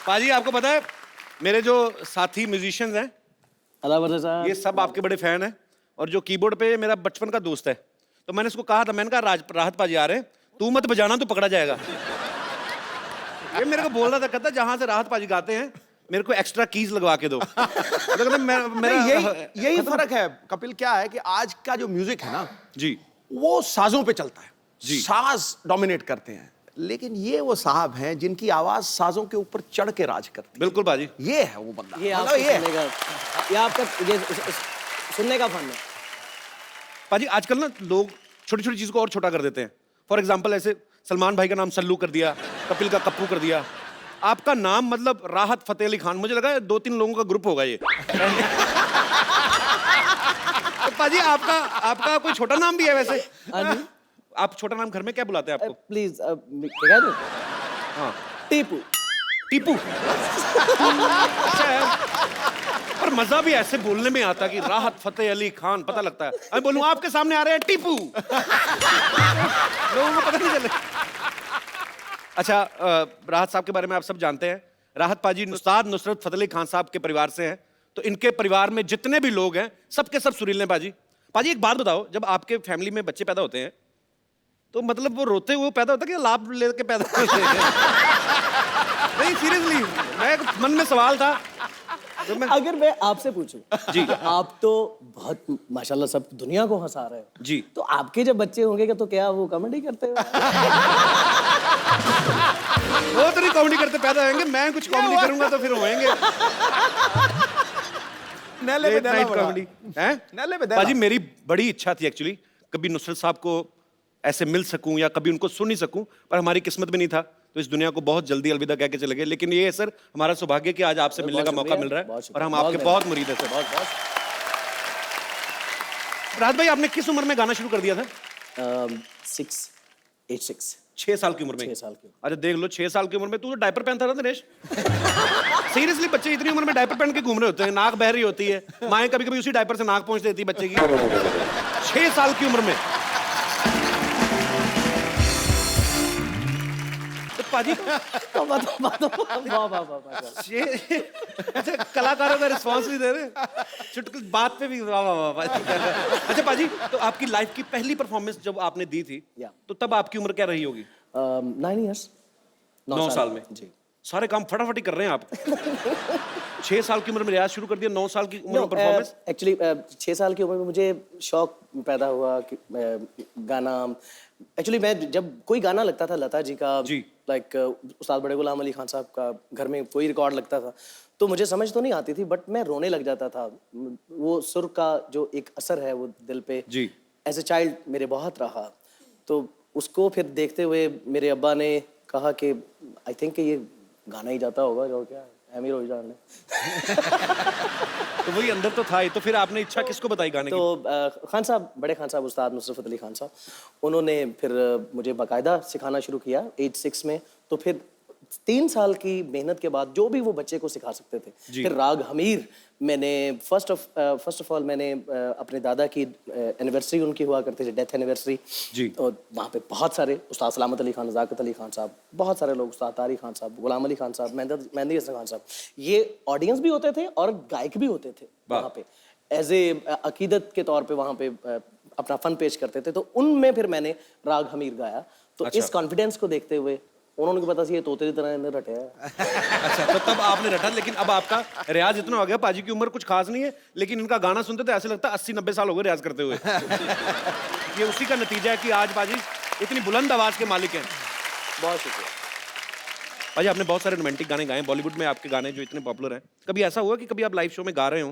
पाजी आपको पता है मेरे जो साथी म्यूजिशियंस हैं ये सब आपके बड़े फैन हैं और जो कीबोर्ड पे मेरा बचपन का दोस्त है, तो मैंने उसको कहा था, मैंने कहा राहत पाजी आ रहे हैं, तू मत बजाना, तू पकड़ा जाएगा। ये मेरे को बोल रहा था, कहता जहां से राहत पाजी गाते हैं मेरे को एक्स्ट्रा कीज लगवा के दो। तो मेरा यही फर्क है कपिल, क्या है कि आज का जो म्यूजिक है ना जी, वो साजों पे चलता है जी। साज डोमिनेट करते हैं, लेकिन ये वो साहब हैं जिनकी आवाज साजों के ऊपर चढ़ के राज करती है। बिल्कुल बाजी, ये है वो बंदा, ये मतलब आपका ये सुनने का फन है। पाजी आजकल ना लोग छोटी छोटी चीज को और छोटा कर देते हैं। फॉर एग्जाम्पल ऐसे सलमान भाई का नाम सल्लू कर दिया, कपिल का कप्पू कर दिया, आपका नाम मतलब राहत फतेह अली खान, मुझे लगा 2-3 लोगों का ग्रुप होगा ये। तो पाजी आपका कोई छोटा नाम भी है वैसे? आप छोटा नाम घर में क्या बुलाते हैं आपको? प्लीज क्या दो? हाँ, टीपू। टीपू। अच्छा है, पर मजा भी ऐसे बोलने में आता कि राहत फतेह अली खान, पता लगता है। मैं बोलूं आपके सामने आ रहे हैं टीपू, लोगों को पता नहीं चले। अच्छा, राहत साहब के बारे में आप सब जानते हैं। राहत पाजी उस्ताद नुसरत फतेह अली खान साहब के परिवार से हैं, तो इनके परिवार में जितने भी लोग हैं सबके सब सुरीले हैं। पाजी एक बात बताओ, जब आपके फैमिली में बच्चे पैदा होते हैं तो मतलब वो रोते हुए पैदा होता है कि लाभ लेके पैदा होते हैं? नहीं सीरियसली, मैं मन में सवाल था तो अगर मैं आपसे पूछूं जी, आप तो बहुत माशाल्लाह सब दुनिया को हंसा रहे हो जी, तो आपके जब बच्चे होंगे तो क्या वो कॉमेडी करते हो? वो तो नहीं कॉमेडी करते पैदा होंगे, मैं कुछ कॉमेडी करूंगा तो फिर होंगे नैले पे नैला बड़ा। कॉमेडी हैं। नैले पे नैला। पाजी मेरी बड़ी इच्छा थी एक्चुअली कभी नुसरत साहब को ऐसे मिल सकूं या कभी उनको सुन ही सकूं, पर हमारी किस्मत में नहीं था, तो इस दुनिया को बहुत जल्दी अलविदा कह के चले गए। लेकिन ये है सर हमारा सौभाग्य कि आज आपसे मिलने का मौका मिल रहा है और हम आपके बहुत मुरीद हैं सर। राहत भाई आपने किस उम्र में गाना शुरू कर दिया था? 6 साल की उम्र में? 6 साल की। अच्छा देख लो, 6 साल की उम्र में तू तो डायपर पहनता था नरेश। सीरियसली बच्चे इतनी उम्र में डायपर पहन के घूम रहे होते हैं, नाक बह रही होती है, माएं कभी कभी उसी डायपर से नाक पहुंच देती है बच्चे की। 6 साल की उम्र में तो पाजी अच्छा कलाकारों का रिस्पॉन्स भी दे रहे, चुटकुल बात पे भी वाह वाह वाह। अच्छा पाजी, तो आपकी लाइफ की पहली परफॉर्मेंस जब आपने दी थी तो तब आपकी उम्र क्या रही होगी? 9 इयर्स। 9 साल में जी। सारे काम फटाफट ही कर रहे हैं आप। 6 साल की उम्र में रियाज शुरू कर दिया, 9 साल की उम्र में परफॉर्मेंस। एक्चुअली 6 साल की उम्र में मुझे शौक पैदा हुआ कि गाना, एक्चुअली मैं जब कोई गाना लगता था लता जी का, जी, लाइक उस्ताद बड़े गुलाम अली खान साहब का घर में कोई रिकॉर्ड लगता था तो मुझे समझ तो नहीं आती थी, बट मैं रोने लग जाता था। वो सुर का जो एक असर है वो दिल पे जी, एज ए चाइल्ड मेरे बहुत रहा। तो उसको फिर देखते हुए मेरे अब्बा ने कहा कि आई थिंक ये गाना ही जाता होगा, जो क्या एमी रोई जान ने। तो वही अंदर तो था ही। तो फिर आपने इच्छा किसको बताई गाने की? तो खान साहब, बड़े खान साहब, उस्ताद नुसरत अली खान साहब, उन्होंने फिर मुझे बाकायदा सिखाना शुरू किया एज 6 में। तो फिर 3 साल की मेहनत के बाद जो भी वो बच्चे को सिखा सकते थे, फिर राग हमीर मैंने फर्स्ट ऑफ ऑल मैंने अपने दादा की एनिवर्सरी उनकी हुआ करती थी, डेथ एनिवर्सरी जी, और वहाँ पे बहुत सारे उस्ताद सलामत अली खान, नज़ाकत अली खान साहब, बहुत सारे लोग, उस्ताद तारिक खान साहब, गुलाम अली खान साहब, मेहंदी हसन खान साहब, ये ऑडियंस भी होते थे और गायक भी होते थे वहाँ पे, एज ए अकीदत के तौर पे वहाँ पे अपना फन पेश करते थे। तो उनमें फिर मैंने राग हमीर गाया। तो इस कॉन्फिडेंस को देखते हुए उन्होंने को पता सी ये तोते की तरह इन्हें रटे है। अच्छा, तो तब आपने रटा, लेकिन अब आपका रियाज इतना हो गया, पाजी की उम्र कुछ खास नहीं है, लेकिन इनका गाना सुनते तो ऐसे लगता है 80-90 साल हो गए रियाज करते हुए। ये उसी का नतीजा है कि आज पाजी इतनी बुलंद आवाज के मालिक हैं। बहुत शुक्रिया। पाजी आपने बहुत सारे रोमांटिक गाने गाए, बॉलीवुड में आपके गाने जो इतने पॉपुलर हैं, कभी ऐसा हुआ कि कभी आप लाइव शो में गा रहे हो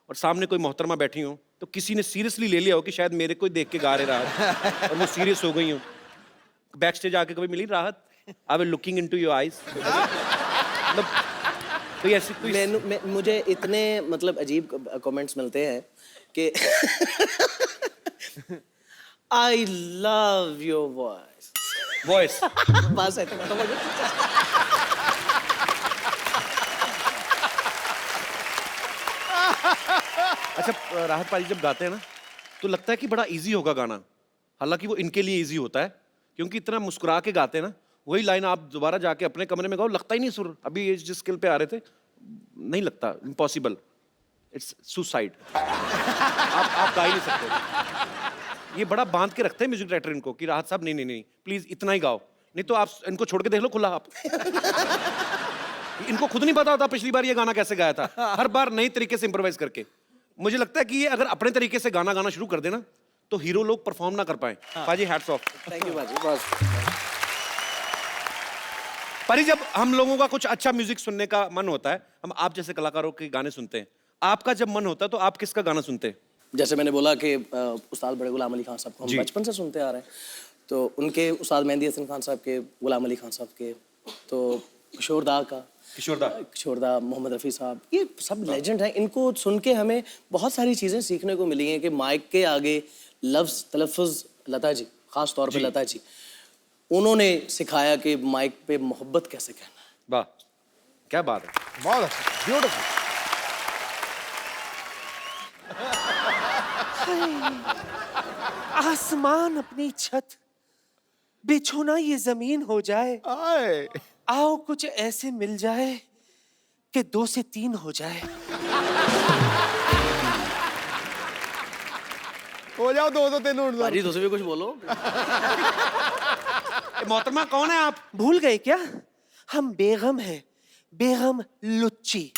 और सामने कोई मोहतरमा बैठी हो तो किसी ने सीरियसली ले लिया हो कि शायद मेरे को देख के गा रहे राहत और वो सीरियस हो गई हो? बैक स्टेज आके कभी मिली राहत? I was looking into your eyes. मतलब कोई ऐसी कोई मुझे इतने मतलब अजीब कमेंट्स मिलते हैं कि I love your voice. बस है तो अच्छा राहत पाजी जब गाते हैं ना तो लगता है कि बड़ा इजी होगा गाना, हालांकि वो इनके लिए इजी होता है क्योंकि इतना मुस्कुरा के गाते हैं ना, वही लाइन आप दोबारा जाके अपने कमरे में गाओ, लगता ही नहीं सुर। अभी ये जिस स्किल पे आ रहे थे, नहीं लगता, इम्पॉसिबल, इट्स सुसाइड। आप गा ही नहीं सकते। ये बड़ा बांध के रखते हैं म्यूजिक डायरेक्टर इनको कि राहत साहब नहीं प्लीज इतना ही गाओ, नहीं तो आप इनको छोड़ के देख लो खुला आप। इनको खुद नहीं पता होता पिछली बार ये गाना कैसे गाया था, हर बार नई तरीके से इंप्रोवाइज करके। मुझे लगता है कि ये अगर अपने तरीके से गाना गाना शुरू कर देना तो हीरो लोग परफॉर्म ना कर पाए। पाजी हैट्स ऑफ। थैंक यू बाजी, बस। पाजी, जब हम लोगों का कुछ अच्छा म्यूजिक सुनने का मन होता है, हम आप जैसे कलाकारों के गाने सुनते हैं। आपका जब मन होता है तो आप किसका गाना सुनते हैं? जैसे मैंने बोला कि उस्ताद बड़े गुलाम अली खान साहब को हम बचपन से सुनते आ रहे हैं, तो उनके उस्ताद मेहंदी हसन खान साहब के, गुलाम अली खान साहब के, तो किशोरदा, मोहम्मद रफ़ी साहब, ये सब लेजेंड हैं। इनको सुन के हमें बहुत सारी चीज़ें सीखने को मिली हैं कि माइक के आगे लफ्ज़ तलफ़ुज़, लता जी खास तौर पे लता जी, उन्होंने सिखाया कि माइक पे मोहब्बत कैसे कहना है। वाह, क्या बात है, बहुत अच्छा, ब्यूटीफुल। आसमान अपनी छत, बिछोना ये जमीन हो जाए, आए आओ कुछ ऐसे मिल जाए कि 2 से 3 हो जाए। हो जाओ 2 3 उड़ दो। बाजी, तुझे भी कुछ बोलो। मोहतरमा कौन है आप? भूल गए क्या? हम बेगम हैं, बेगम लुच्ची।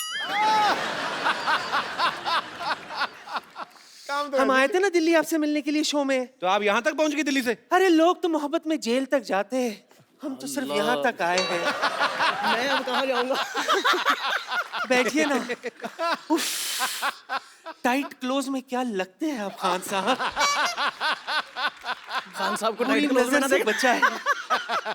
हम आए थे ना दिल्ली आपसे मिलने के लिए शो में। तो आप यहाँ तक पहुँच गए दिल्ली से? अरे लोग तो मोहब्बत में जेल तक जाते हैं, हम तो सिर्फ यहाँ तक आए हैं। मैं अब कहाँ जाऊंगा? बैठिए ना। उफ, टाइट क्लोज में क्या लगते हैं आप खान साहब। खान साहब को पूरी टाइट क्लोज में नजर ना से देख। बचा है।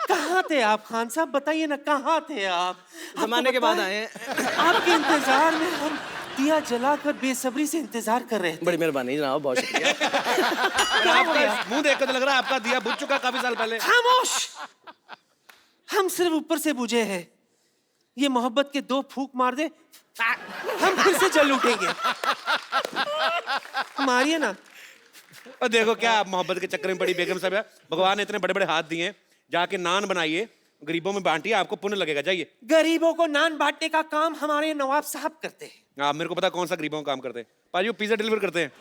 कहाँ थे आप खान साहब, बताइए ना कहाँ थे आप? जमाने के बाद आए हैं। आपके इंतजार में हम दिया जलाकर बेसब्री से इंतजार कर रहे थे। बड़ी मेहरबानी जनाब, बहुत शुक्रिया। आपका मुंह देख कर तो लग रहा है आपका दिया बुझ चुका काफी साल पहले। खामोश, हम सिर्फ ऊपर से बुझे हैं। ये मोहब्बत के 2 फूंक मार दे, हम फिर से जल उठेंगे। मारिए ना। और देखो क्या आप मोहब्बत के चक्कर में पड़ी बेगम साहब। भगवान ने इतने बड़े बड़े हाथ दिए हैं, जाके नान बनाइए, गरीबों में बांटिए, आपको पुण्य लगेगा। जाइए। गरीबों को नान बांटने का काम हमारे नवाब साहब करते हैं। हाँ, मेरे को पता कौन सा गरीबों का काम करते हैं। पाजी, वो पिज्जा डिलीवर करते हैं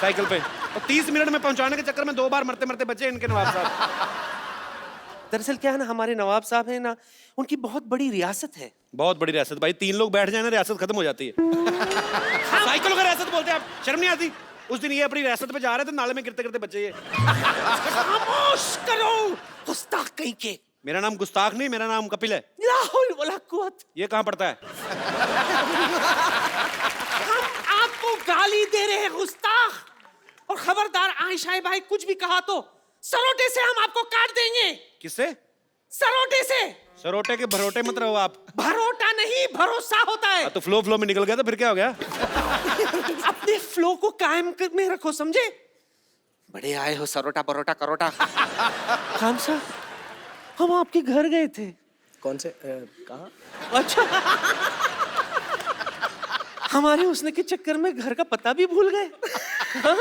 साइकिल पे, और 30 मिनट में पहुंचाने के चक्कर में 2 बार मरते मरते बचे इनके नवाब साहब। दरअसल क्या है ना, हमारे नवाब साहब है ना, उनकी बहुत बड़ी रियासत है। बहुत बड़ी रियासत भाई, 3 लोग बैठ जाए ना रियासत खत्म हो जाती है। साइकिलों का रियासत बोलते हैं आप, शर्म नहीं आती? उस दिन ये अपनी रियासत पे जा रहे थे, नाले में गिरते गिरते बचे ये। खामोश करो, गुस्ताख कहीं के। मेरा नाम गुस्ताख नहीं, मेरा नाम कपिल है। ला हौल वला कुव्वत। ये कहाँ पड़ता है? हम आपको गाली दे रहे हैं गुस्ताख, और खबरदार आयशा भाई कुछ भी कहा तो सरोटे से हम आपको काट देंगे। किससे? सरोटे से। सरोटे के भरोटे मत रहो आप। भरोटा नहीं, भरोसा होता है। तो फ्लो में निकल गया तो फिर क्या हो गया? अपने फ्लो को कायम में रखो, समझे? बड़े आए हो सरोटा परोटा करोटा। खान साहब, हम आपके घर गए थे। कौन से कहाँ? अच्छा, हमारे उसने के चक्कर में घर का पता भी भूल गए। हाँ?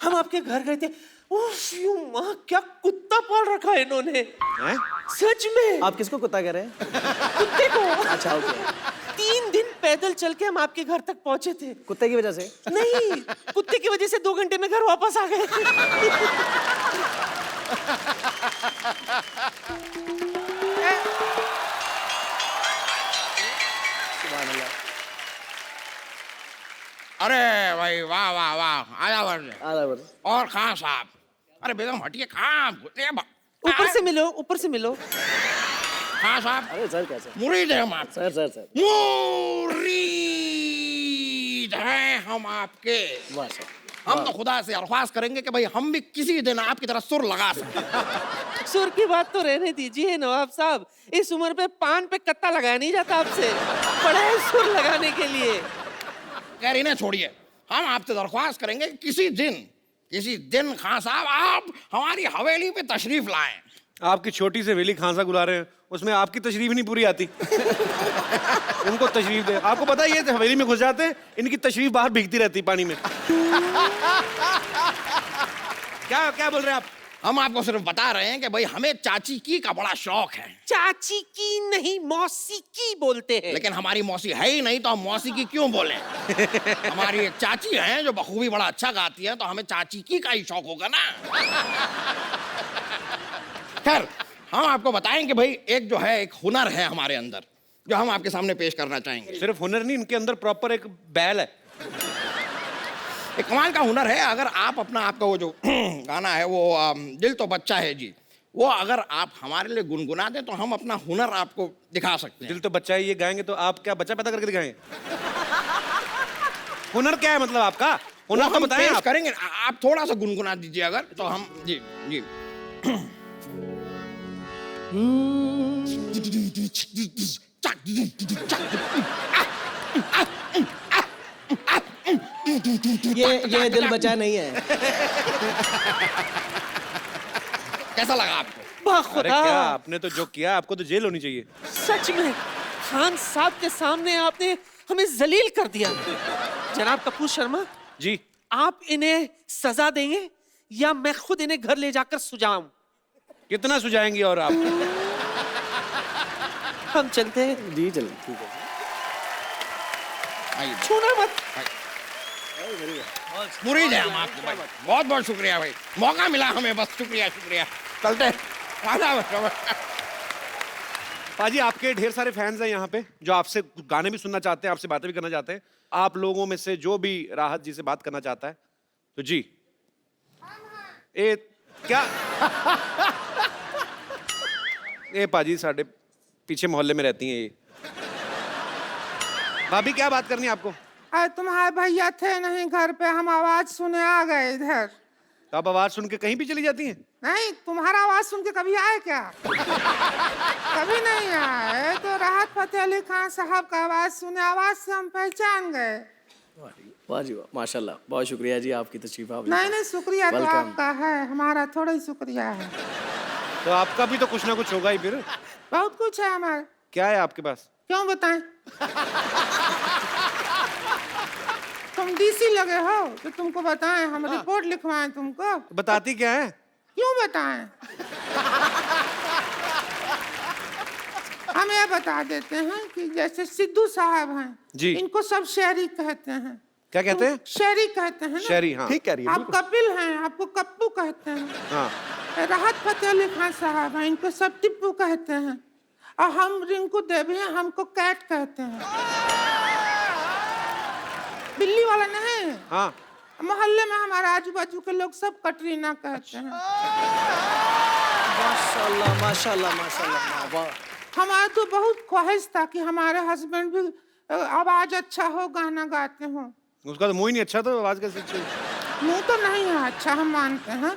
हम आपके घर गए थे। उफ, यूं माँ, क्या कुत्ता पाल रखा है इन्होंने। हैं? सच में। आप किसको कुत्ता कह रहे हैं? कुत्ते को। अच्छा, ओके। 3 दिन पैदल चल के हम आपके घर तक पहुंचे थे। कुत्ते की वजह से? नहीं, कुत्ते की वजह से 2 घंटे में घर वापस आ गए। अरे भाई, वाह वाह वाह, आया वर्ष। आला बड़े। और खान साहब, अरे बेगम हटिए, कहाँ घुसे? ऊपर से मिलो, ऊपर से मिलो। खान साहब, अरे सर कैसे? मुरीद है हम आप, सर मुरीद हैं हम आपके। वाह सर। हम तो खुदा से अरख्वास्त करेंगे कि भाई हम भी किसी दिन आपकी तरह सुर लगा सकें। सुर की बात तो रहने दीजिए नवाब साहब, इस उम्र पे पान पे कत्ता लगाया नहीं जाता आपसे। पड़ा है सुर लगाने के लिए। खैर, इन्हें छोड़िए, हम आपसे दरख्वास्त करेंगे कि किसी दिन खान साहब आप हमारी हवेली पे तशरीफ लाएं। आपकी छोटी सी हवेली खांसा गुला रहे हैं, उसमें आपकी तशरीफ नहीं पूरी आती। उनको तशरीफ दे। आपको पता है ये हवेली में घुस जाते हैं, इनकी तशरीफ बाहर भीगती रहती पानी में। क्या क्या बोल रहे हैं आप? हम आपको सिर्फ बता रहे हैं कि भाई हमें चाची की का बड़ा शौक है, चाची की नहीं, मौसी की बोलते हैं। लेकिन हमारी मौसी है ही नहीं तो हम मौसी की क्यों बोले? हमारी एक चाची है जो बखूबी बड़ा अच्छा गाती है, तो हमें चाची की का ही शौक होगा ना। खैर, हम आपको बताएं कि भाई एक जो है, एक हुनर है हमारे अंदर जो हम आपके सामने पेश करना चाहेंगे। सिर्फ हुनर नहीं, इनके अंदर प्रॉपर एक बैल है। एक कमाल का हुनर है। अगर आप अपना, आपका वो जो गाना है वो दिल तो बच्चा है जी, वो अगर आप हमारे लिए गुनगुना दें तो हम अपना हुनर आपको दिखा सकते हैं। दिल तो बच्चा है, ये गाएंगे तो आप क्या बच्चा पैदा करके दिखाएंगे? हुनर क्या है मतलब आपका? हुनर तो हम बताएं पेश आप। करेंगे। आप थोड़ा सा गुनगुना दीजिए अगर, तो हम जी जी। ये दिल बचा नहीं है। कैसा लगा आपको? अरे क्या आपने तो जो किया, आपको तो जेल होनी चाहिए। सच में खान साहब के सामने आपने हमें जलील कर दिया। जनाब कपूर शर्मा जी, आप इन्हें सजा देंगे या मैं खुद इन्हें घर ले जाकर सुझाऊं? कितना सुझाएंगी और आप? हम चलते हैं। जी चलिए, ठीक है। आइए, छूना मत। मुरीद है हम आपके भाई। बहुत बहुत शुक्रिया भाई, मौका मिला हमें, बस शुक्रिया शुक्रिया। चलते हैं। पाजी, आपके ढेर सारे फैंस हैं यहाँ पे जो आपसे गाने भी सुनना चाहते हैं, आपसे बातें भी करना चाहते हैं। आप लोगों में से जो भी राहत जी से बात करना चाहता है तो जी। ए क्या ए पाजी साढ़े पीछे मोहल्ले में रहती हैं ये। भाभी क्या बात करनी है आपको? अरे तुम्हारे भैया थे नहीं घर पे, हम आवाज सुने आ गए इधर। तो आप आवाज सुन के कहीं भी चली जाती हैं? नहीं, तुम्हारा आवाज सुन के कभी आए क्या? कभी नहीं आए। तो राहत फतेह अली खान साहब का आवाज सुने, आवाज से हम पहचान गए। वाह जी वाह, माशाल्लाह, बहुत शुक्रिया जी आपकी तशरीफ आवरी। नहीं नहीं, शुक्रिया तो Welcome. आपका है, हमारा थोड़ा ही शुक्रिया है। तो आपका भी तो कुछ ना कुछ होगा ही फिर। बहुत कुछ है हमारे। क्या है आपके पास? क्यों बताएं? तुम डीसी लगे हो तो तुमको बताएं, हम रिपोर्ट लिखवाएं तुमको? बताती क्या है? क्यों बताएं? हम ये बता देते हैं कि जैसे सिद्धू साहब हैं जी। इनको सब शहरी कहते हैं। क्या कहते हैं? शहरी कहते हैं ना। शहरी, हाँ। ठीक कह रही है, आप बिल्कुल। कपिल हैं, आपको कप्पू कहते हैं। हाँ। राहत फतेह अली खान साहब हैं, इनको सब टिप्पू कहते हैं। और हम रिंकू देवी हैं, हमको कैट कहते हैं। बिल्ली वाला नहीं। हाँ। मोहल्ले में हमारे आजू बाजू के लोग सब कटरीना कहते हैं। माशाल्लाह माशाल्लाह माशाल्लाह, वाह। हमारा तो बहुत ख्वाहिश था कि हमारे हस्बैंड भी आवाज अच्छा हो, गाना गाते हो। उसका तो मुंह ही नहीं अच्छा, तो आवाज कैसे अच्छी? मुंह तो नहीं है अच्छा, हम मानते हैं,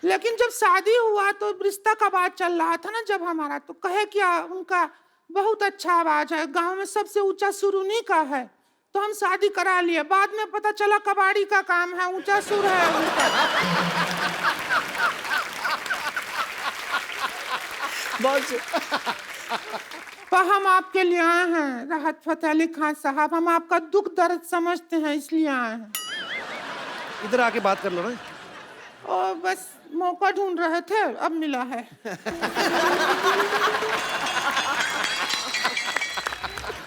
लेकिन जब शादी हुआ तो रिश्ता का बात चल रहा था ना जब हमारा, तो कहे क्या उनका बहुत अच्छा आवाज है, गांव में सबसे ऊंचा सुर उन्हीं का है, तो हम शादी करा लिए। बाद में पता चला कबाड़ी का काम है, ऊंचा सुर है उनका। तो हम आपके लिए आए हैं राहत फतेह अली खान साहब, हम आपका दुख दर्द समझते हैं इसलिए आए हैं। इधर आके बात कर लो ना। और बस मौका ढूंढ रहे थे, अब मिला है।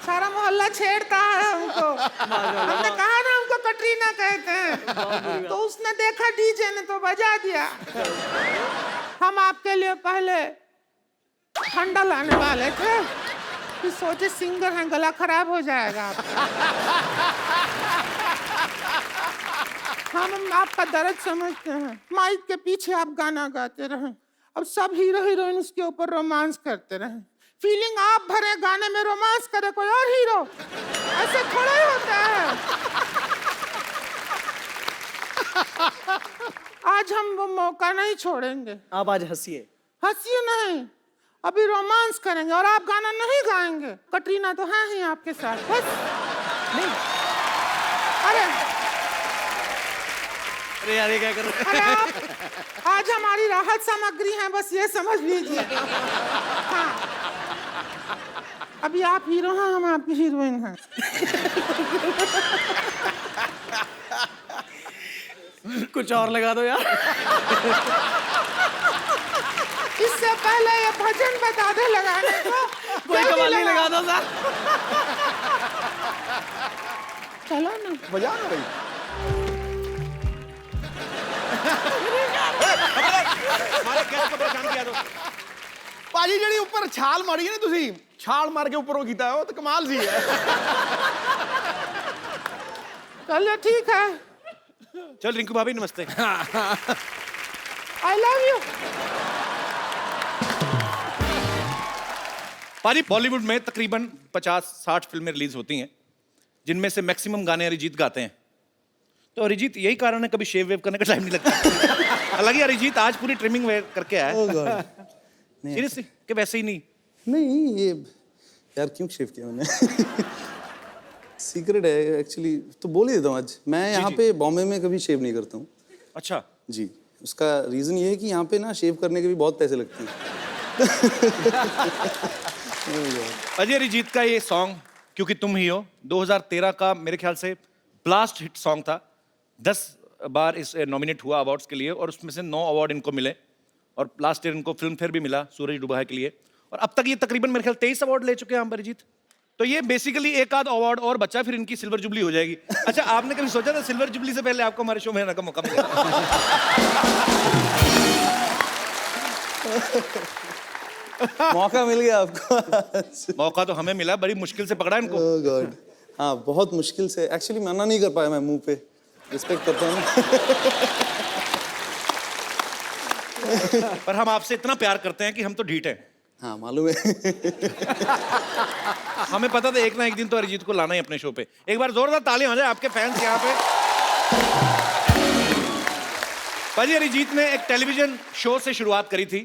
सारा मोहल्ला छेड़ता है हमको। हमने कहा ना हमको कटरीना कहते हैं, तो उसने देखा डीजे ने तो बजा दिया। हम आपके लिए पहले ठंडा लाने वाले थे, फिर सोचे सिंगर हैं, गला खराब हो जाएगा आपका। हम आपका दर्द समझते हैं। माइक के पीछे आप गाना गाते रहें, अब सब हीरो हीरोइन उसके ऊपर रोमांस करते रहें। फीलिंग आप भरे गाने में, रोमांस करे कोई और हीरो, ऐसे थोड़ा ही होता है। आज हम वो मौका नहीं छोड़ेंगे। आप आज हंसिए। हंसिए नहीं, अभी रोमांस करेंगे और आप गाना नहीं गाएंगे। कटरीना तो है ही आपके साथ, बस नहीं। अरे यार ये क्या कर रहे अरे आप आज हमारी राहत सामग्री है, बस ये समझ लीजिए। हाँ, अभी आप हीरो हैं, हम आपकी हीरोइन हैं। कुछ और लगा दो यार। पहले ये भजन बता दे लगाने को। कोई कमाल नहीं लगाता था। चलो ना। बजा ना भाई। हमारे गेस्ट को परेशान किया तो ਭਾਜੀ ਜਿਹੜੀ ਉੱਪਰ ਛਾਲ ਮਾਰੀ ਹੈ ਨਾ ਤੁਸੀਂ, ਛਾਲ ਮਾਰ ਕੇ ਉੱਪਰੋਂ ਕੀਤਾ ਉਹ ਤਾਂ ਕਮਾਲ ਸੀ ਹੈ। चलो ठीक है। चल रिंकू भाभी नमस्ते। I love you. पाजी बॉलीवुड में तकरीबन 50-60 फिल्में रिलीज होती हैं जिनमें से मैक्सिमम गाने अरिजीत गाते हैं। तो अरिजीत यही कारण है कभी शेव वेव करने का टाइम नहीं लगता। हालांकि अरिजीत आज पूरी ट्रिमिंग वेव करके आया है। सीरियसली कि वैसे ही नहीं? नहीं ये यार क्यों शेव किया मैंने? सीक्रेट है एक्चुअली, तो बोल ही देता हूँ आज। मैं यहाँ पे बॉम्बे में कभी शेव नहीं करता हूँ अच्छा जी। उसका रीज़न ये है कि यहाँ पे ना शेव करने के भी बहुत पैसे लगते हैं। अजय अरिजीत का ये सॉन्ग क्योंकि तुम ही हो 2013 का मेरे ख्याल से ब्लास्ट हिट सॉन्ग था। 10 बार इस नॉमिनेट हुआ अवार्ड्स के लिए और उसमें से 9 अवार्ड इनको मिले और लास्ट ईयर इनको फिल्म फेयर भी मिला सूरज डूबा है के लिए। और अब तक ये तकरीबन मेरे ख्याल 23 अवार्ड ले चुके हैं हम अरिजीत। तो ये बेसिकली एक आध अवार्ड और बचा फिर इनकी सिल्वर जुबली हो जाएगी। अच्छा आपने कभी सोचा था सिल्वर जुबली से पहले आपको हमारे शो में आने का मौका मिलेगा? मौका मिल गया आपको। मौका तो हमें मिला, बड़ी मुश्किल से पकड़ा इनको। ओह गॉड, हाँ बहुत मुश्किल से। एक्चुअली मना नहीं कर पाया मैं मुंह पे, रिस्पेक्ट करता हूँ। पर हम आपसे इतना प्यार करते हैं कि हम तो ढीठ हैं। हाँ मालूम है। हमें पता था एक ना एक दिन तो अरिजीत को लाना ही अपने शो पे। एक बार जोरदार तालियां हो जाए आपके फैंस यहाँ पे। पाजी अरिजीत ने एक टेलीविजन शो से शुरुआत करी थी।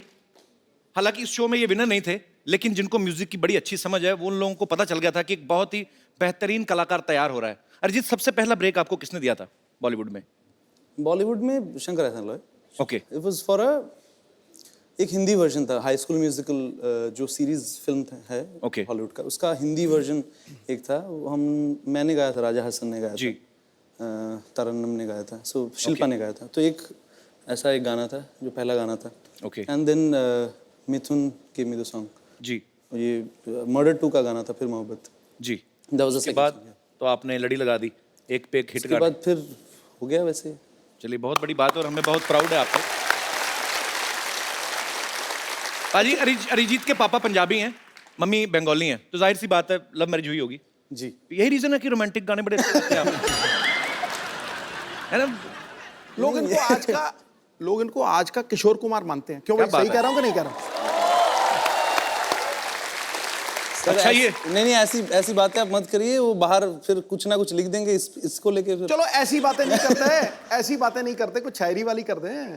हालांकि इस शो में ये विनर नहीं थे, लेकिन जिनको म्यूजिक की बड़ी अच्छी समझ है वो उन लोगों को पता चल गया था कि एक बहुत ही बेहतरीन कलाकार तैयार हो रहा है। अरिजीत सबसे पहला ब्रेक आपको किसने दिया था बॉलीवुड में? बॉलीवुड में शंकर एहसान Loy. Okay it was for एक हिंदी वर्जन था, हाई स्कूल म्यूजिकल जो सीरीज फिल्म है Okay. हॉलीवुड का, उसका हिंदी वर्जन एक था। वो मैंने गाया था, राजा हसन ने गाया जी। था, तरन्नुम ने गाया था, सो शिल्पा ने गाया था। तो एक ऐसा एक गाना था जो पहला गाना था। Okay. And then Mithun give me the song, जी ये मर्डर 2 का गाना था, फिर मोहब्बत। जी। दैट वाज द उसके बाद तो आपने लड़ी लगा दी, एक पे एक हिट उसके गाना। बाद फिर हो गया वैसे। चलिए बहुत बड़ी बात है और हमें बहुत प्राउड है आप पे। पाजी अरिजीत के पापा पंजाबी हैं, मम्मी बंगाली हैं, तो जाहिर सी बात है लव मैरिज हुई होगी। जी यही रीजन है कि रोमांटिक गाने बड़े अच्छे लगते हैं आपको, है ना? लोग इनको आज का किशोर कुमार मानते हैं। क्यों क्या भाई, बात सही है? कह रहा हूँ कि नहीं कह रहा हूँ? अच्छा ये नहीं ऐसी बातें आप मत करिए। वो बाहर फिर कुछ ना कुछ लिख देंगे इसको लेके फिर। चलो ऐसी बातें नहीं करते, ऐसी बातें नहीं करते, कुछ शायरी वाली करते हैं।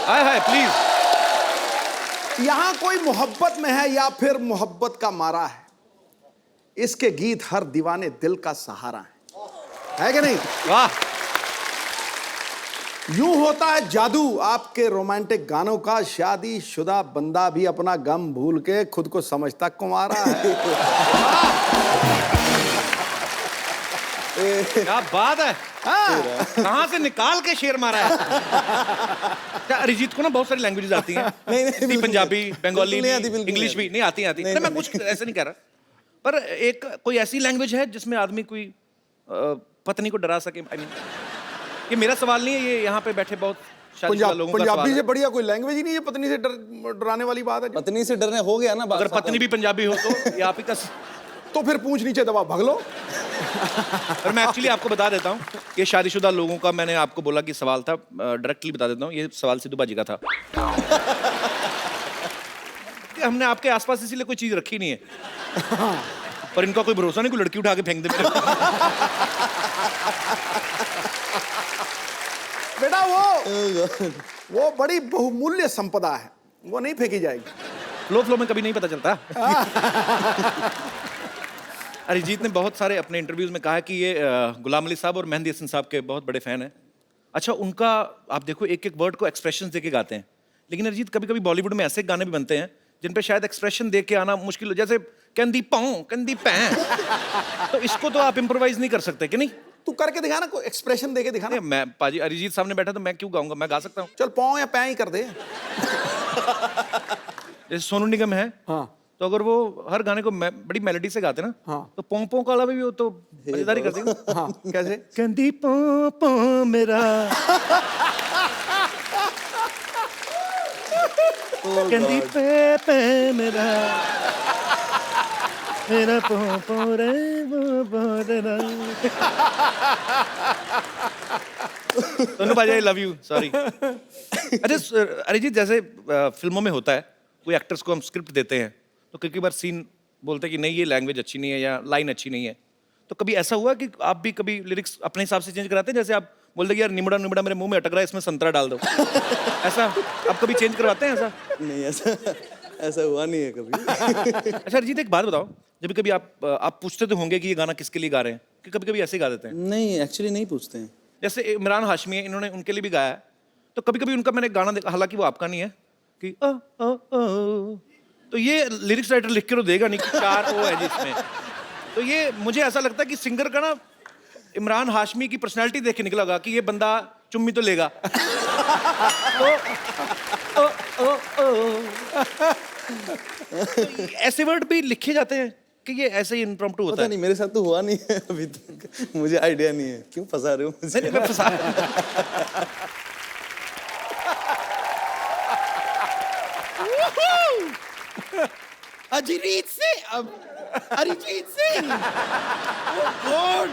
हाय हाय प्लीज। यहाँ कोई मोहब्बत में है या फिर मोहब्बत का मारा है, इसके गीत हर दीवाने दिल का सहारा है कि नहीं? वाह। यूं होता है जादू आपके रोमांटिक गानों का, शादी शुदा बंदा भी अपना गम भूल के खुद को समझता कुंवारा है। क्या बात है, कहाँ से निकाल के शेर मारा है। क्या अरिजीत को ना बहुत सारी लैंग्वेजेस आती हैं? नहीं, हिंदी, बिल्कुल पंजाबी, नहीं। बंगाली बिल्कुल नहीं आती, बिल्कुल इंग्लिश नहीं भी नहीं आती। नहीं, मैं नहीं, कुछ ऐसे नहीं कह रहा, पर एक कोई ऐसी लैंग्वेज है जिसमें आदमी कोई पत्नी को डरा सके। I mean, ये मेरा सवाल नहीं है, ये यहाँ पे बैठे बहुत शादीशुदा लोगों का सवाल पंजाबी से है। बढ़िया कोई लैंग्वेज ही नहीं है पत्नी से डराने वाली बात है। पत्नी से डरने हो गया ना बात। अगर पत्नी भी पंजाबी हो तो ये आप ही का। तो फिर पूंछ नीचे दबा भाग लो। और मैं एक्चुअली आपको बता देता हूँ कि शादीशुदा लोगों का मैंने आपको बोला कि सवाल था, डायरेक्टली बता देता हूँ, ये सवाल सिद्धू बाजी का था। कि हमने आपके आसपास इसीलिए कोई चीज रखी नहीं है, पर इनका कोई भरोसा नहीं, कोई लड़की उठा के फेंक दे मेरे। बेटा वो बड़ी बहुमूल्य संपदा है, वो नहीं फेंकी जाएगी। फ्लो में कभी नहीं पता चलता। अरिजीत ने बहुत सारे अपने इंटरव्यूज में कहा कि ये गुलाम अली साहब और मेहंदी हसन साहब के बहुत बड़े फैन हैं। अच्छा उनका आप देखो एक एक वर्ड को एक्सप्रेशन देके गाते हैं, लेकिन अरिजीत कभी कभी बॉलीवुड में ऐसे गाने भी बनते हैं जिन पे शायद एक्सप्रेशन दे के आना मुश्किल हो, जैसे कंदी पाऊं कंदी पैं। तो इसको तो आप इम्प्रोवाइज नहीं कर सकते कि नहीं? तू करके दिखा ना, कोई एक्सप्रेशन देके दिखा ना। मैं पाजी अरिजीत सामने बैठा तो मैं क्यों गाऊंगा, मैं गा सकता हूँ। चल पाँव या पैं ही कर दे। जैसे सोनू निगम है, हाँ तो अगर वो हर गाने को बड़ी मेलोडी से गाते ना, हाँ। तो पों पों का वाला भी वो तो मजेदारी करती है। हाँ कैसे? कंदी पों पों मेरा, कंदी पे पे मेरा, मेरा पों पों रे पों पों तेरा। सोनू भाई आई लव यू, सॉरी। अच्छा अरिजीत, जैसे फिल्मों में होता है, कोई एक्टर्स को हम स्क्रिप्ट देते हैं तो कई बार सीन बोलते हैं कि नहीं ये लैंग्वेज अच्छी नहीं है या लाइन अच्छी नहीं है, तो कभी ऐसा हुआ कि आप भी कभी लिरिक्स अपने हिसाब से चेंज कराते हैं? जैसे आप बोलते कि यार निमड़ा निमड़ा मेरे मुंह में अटक रहा है, इसमें संतरा डाल दो। ऐसा आप कभी चेंज करवाते हैं ऐसा? नहीं, ऐसा हुआ नहीं है कभी। अच्छा अरिजीत, एक बात बताओ, जब कभी आप पूछते तो होंगे कि ये गाना किसके लिए गा रहे हैं, कि कभी कभी ऐसे ही गा देते हैं? नहीं, एक्चुअली नहीं पूछते हैं। जैसे इमरान हाशमी है, इन्होंने उनके लिए भी गाया है, तो कभी कभी उनका मैंने गाना देखा, हालांकि वो आपका नहीं है, कि तो ये लिरिक्स राइटर लिख के तो देगा नहीं कि 4 ओ है जिसमें। तो ये मुझे ऐसा लगता है कि सिंगर का ना इमरान हाशमी की पर्सनालिटी देख के निकला होगा कि ये बंदा चुम्मी तो लेगा। तो ऐसे वर्ड भी लिखे जाते हैं कि ये ऐसे ही इम्प्रॉम्प्टू होता पता है? नहीं, मेरे साथ तो हुआ नहीं है अभी तक, मुझे आइडिया नहीं है। क्यों फंसा रहे हो मुझे? नहीं, मैं फंसा अरिजीत सिंह, अरिजीत सिंह, गॉड।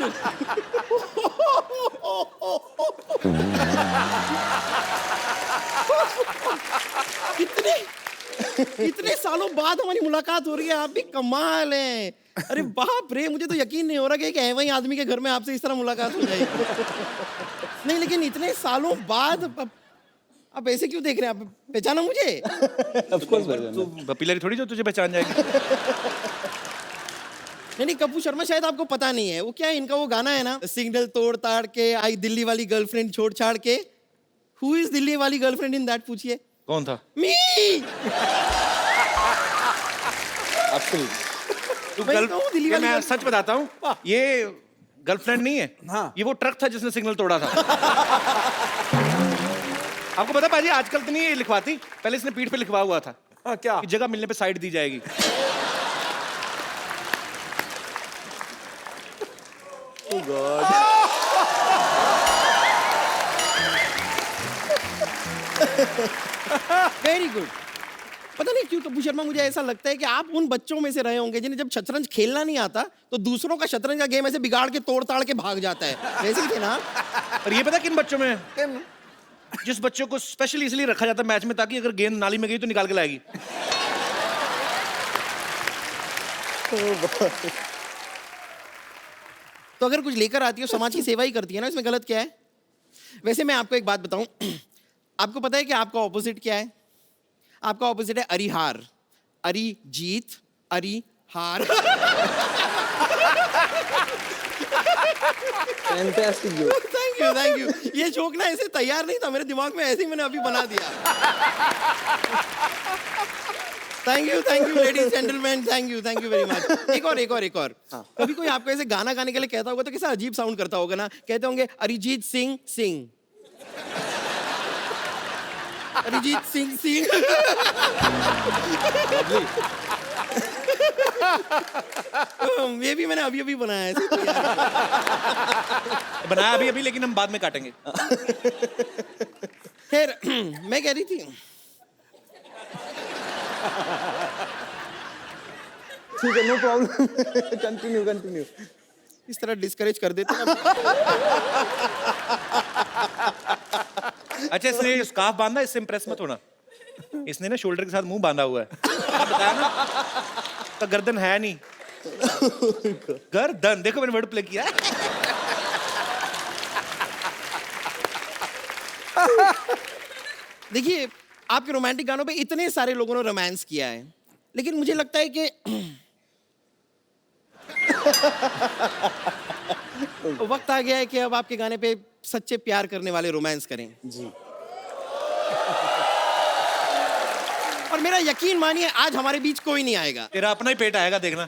इतने सालों बाद हमारी मुलाकात हो रही है, आप भी कमाल हैं। अरे बाप रे, मुझे तो यकीन नहीं हो रहा कि एक ऐसे ही आदमी के घर में आपसे इस तरह मुलाकात हो जाएगी। नहीं लेकिन इतने सालों बाद आप ऐसे क्यों देख रहे हैं? आप पहचाना मुझे? ऑफ कोर्स भाई। तो पपीलरी थोड़ी जो तुझे पहचान जाएगी। नहीं कपूर शर्मा शायद आपको पता नहीं है, वो क्या है, इनका वो गाना है ना, सिग्नल तोड़ ताड़ के आई दिल्ली वाली गर्लफ्रेंड छोड़ छाड़ के। हु इज दिल्ली वाली गर्लफ्रेंड इन दैट, पूछिए। कौन था? मी। तू मैं तो हूँ दिल्ली वाली मैं गर्ल- सच बताता हूँ, ये गर्लफ्रेंड नहीं है, हाँ। ये वो ट्रक था जिसने सिग्नल तोड़ा था। आपको पता पाजी, आजकल तो नहीं ये लिखवाती, पहले इसने पीठ पे लिखवा हुआ था हाँ क्या? कि जगह मिलने पे साइड दी जाएगी। Very good. पता नहीं क्यों कपूर शर्मा, मुझे ऐसा लगता है कि आप उन बच्चों में से रहे होंगे जिन्हें जब शतरंज खेलना नहीं आता तो दूसरों का शतरंज का गेम ऐसे बिगाड़ के तोड़ ताड़ के भाग जाता है, वैसे ही थे ना? और ये पता किन बच्चों में है? जिस बच्चों को स्पेशली इसलिए रखा जाता है मैच में ताकि अगर गेंद नाली में गई तो निकाल के लाएगी। तो अगर कुछ लेकर आती हो, समाज की सेवा ही करती है ना, इसमें गलत क्या है? वैसे मैं आपको एक बात बताऊं, आपको पता है कि आपका ऑपोजिट क्या है? आपका ऑपोजिट है अरिहार, अरिजीत, अरिहार। Fantastic joke. Thank you. ये जोक ना ऐसे तैयार नहीं था मेरे दिमाग में, ऐसे ही मैंने अभी बना दिया। Thank you ladies gentleman, thank you very much. एक और। कभी कोई आपको ऐसे गाना गाने के लिए कहता होगा तो कैसा अजीब साउंड करता होगा ना? कहते होंगे अरिजीत सिंह सिंह, अरिजीत सिंह सिंह। ये भी मैंने अभी बनाया है, ऐसे तैयार है। बनाया अभी लेकिन हम बाद में काटेंगे। खैर मैं कह रही थी, ठीक है, नो प्रॉब्लम। कंटिन्यू। इस तरह डिस्करेज कर देते हैं। अच्छा, इसने स्कार्फ बांधा, इससे इंप्रेस मत होना। इसने ना शोल्डर के साथ मुंह बांधा हुआ है, बताया ना, तो गर्दन है नहीं। गर्दन देखो, मैंने वर्ड प्ले किया है। देखिए, आपके रोमांटिक गानों पे इतने सारे लोगों ने रोमांस किया है, लेकिन मुझे लगता है कि वक्त आ गया है कि अब आपके गाने पे सच्चे प्यार करने वाले रोमांस करें जी। और मेरा यकीन मानिए आज हमारे बीच कोई नहीं आएगा। तेरा अपना ही पेट आएगा, देखना।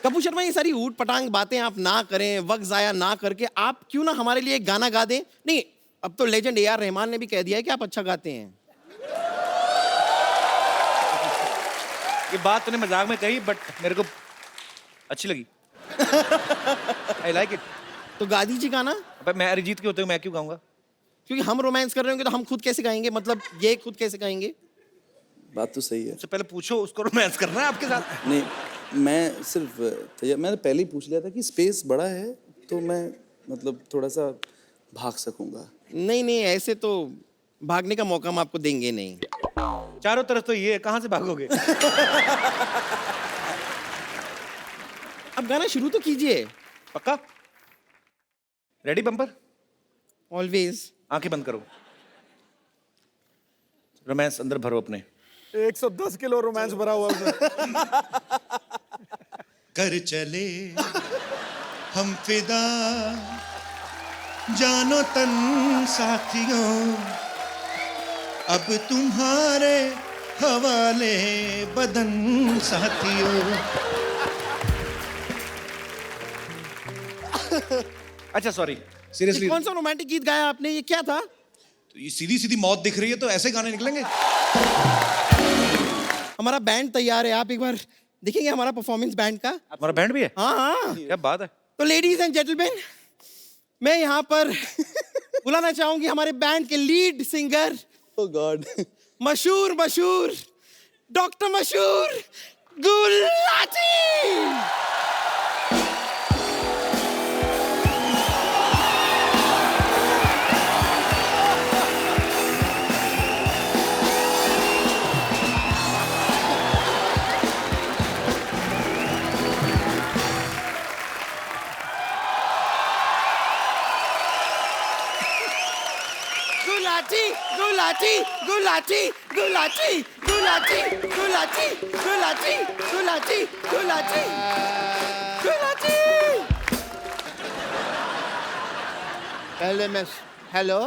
कपूर शर्मा, ये सारी ऊट पटांग बातें आप ना करें, वक्त जाया ना करके आप क्यों ना हमारे लिए एक गाना गा दें। नहीं, अब तो लेजेंड AR रहमान ने भी कह दिया है कि आप अच्छा गाते हैं। ये बात तूने मजाक में कही, बट मेरे को अच्छी लगी। I like it. तो गा दीजिए गाना। अब मैं अरिजीत के होते हुए मैं क्यों गाऊंगा? क्योंकि हम रोमांस कर रहे होंगे तो हम खुद कैसे गाएंगे, मतलब ये खुद कैसे गाएंगे? बात तो सही है। उससे पहले पूछो उसको रोमांस करना है आपके साथ। नहीं, मैं सिर्फ मैंने पहले ही पूछ लिया था कि स्पेस बड़ा है तो मैं मतलब थोड़ा सा भाग सकूंगा। नहीं नहीं, ऐसे तो भागने का मौका हम आपको देंगे नहीं। चारों तरफ तो ये है, कहां से भागोगे? अब गाना शुरू तो कीजिए। पक्का? Ready bumper? ऑलवेज। आंखें बंद करो, रोमांस अंदर भरो अपने। 110 किलो रोमांस भरा हुआ उसमें। कर चले हम फिदा जानो तन साथियों, अब तुम्हारे हवाले बदन साथियों। अच्छा सॉरी, सीरियसली कौन सा रोमांटिक गीत गाया आपने, ये क्या था? तो ये सीधी सीधी मौत दिख रही है तो ऐसे गाने निकलेंगे? हमारा बैंड तैयार है, आप एक बार देखेंगे हमारा परफॉर्मेंस बैंड का। हमारा बैंड भी है? हाँ हाँ। क्या बात है। तो लेडीज एंड जेंटलमैन, मैं यहाँ पर बुलाना चाहूंगी हमारे बैंड के लीड सिंगर, ओह गॉड, मशहूर डॉक्टर मशहूर गुलाटी। गुलाटी गुलाटी गुलाटी गुलाटी गुलाटी गुलाटी गुलाटी गुलाटी गुलाटी। पहले मैं हेलो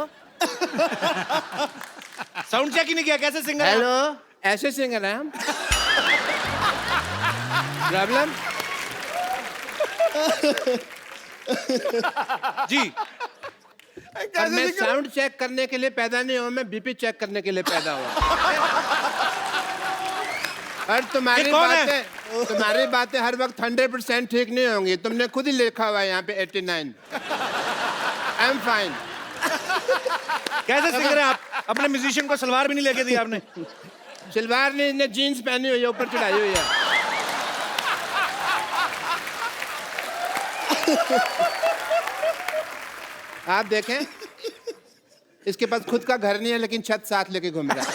साउंड चेक ही नहीं किया, कैसे सिंगर? हेलो, ऐसे सिंगर हैं हम। प्रॉब्लम? जी, और मैं साउंड चेक करने के लिए पैदा नहीं हुआ, मैं BP चेक करने के लिए पैदा हुआ। और ये कौन है? तुम्हारी बातें हर वक्त 100% ठीक नहीं होंगी। तुमने खुद ही लिखा हुआ है यहाँ पे 89। I am fine. कैसे सिंगर है आप? अपने म्यूजिशियन को सलवार भी नहीं लेके दी आपने। सलवार नहीं, इन्हें जीन्स पहनी हुई है, ऊपर चढ़ाई हुई है। आप देखें, इसके पास खुद का घर नहीं है लेकिन छत साथ लेके घूम रहा है।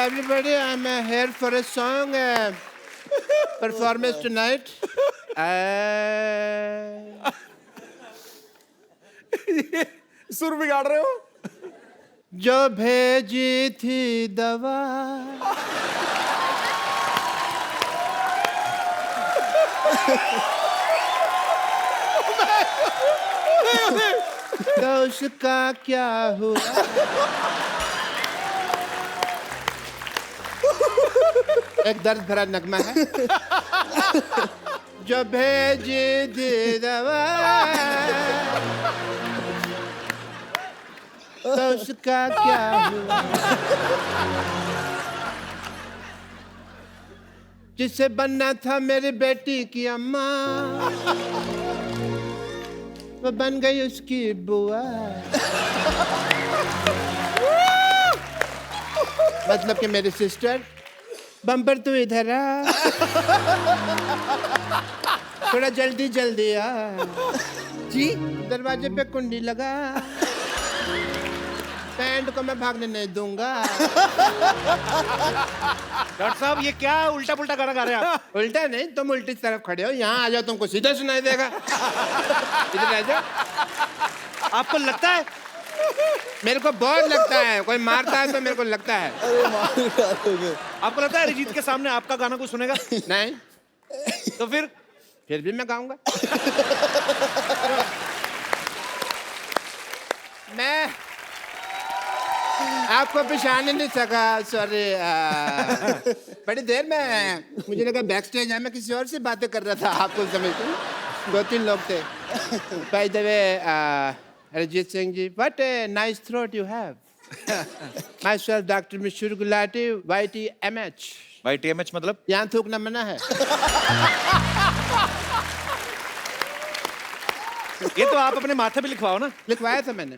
Everybody, I'm here for a song performance tonight. सुर बिगाड़ रहे हो? जो भेजी थी दवा तो उसका क्या हुआ? एक दर्द भरा नगमा है। जो भेजी थी दवा तो उसका क्या हुआ? जिसे बनना था मेरी बेटी की अम्मा, वो बन गई उसकी बुआ। मतलब कि मेरी सिस्टर। बम्पर तू इधर आ, थोड़ा जल्दी जल्दी आ। जी, दरवाजे पे कुंडी लगा, पैंट को मैं भागने नहीं दूंगा। डॉक्टर साहब ये क्या उल्टा पुल्टा गाना गा रहे हैं आप? उल्टा नहीं, तुम उल्टी तरफ खड़े हो, यहाँ आ जाओ तुमको सीधा सुनाई देगा। इधर आ जाओ। आपको लगता है? मेरे को बहुत लगता है, कोई मारता है तो मेरे को लगता है। आपको लगता है अरिजीत के सामने आपका गाना कोई सुनेगा? नहीं, तो फिर भी मैं गाऊंगा। मैं आपको पहचान ही नहीं सका, सॉरी। बड़ी देर में मुझे लगा बैक स्टेज है, मैं किसी और से बातें कर रहा था, आपको समझते हैं? 2-3 लोग थे। By the way, Arijit Singh ji, what a nice throat you have. My doctor Mishra Gulati, YTMH। YTMH मतलब? यहाँ थूकना मना है। ये तो आप अपने माथे पे लिखवाओ ना। लिखवाया था मैंने।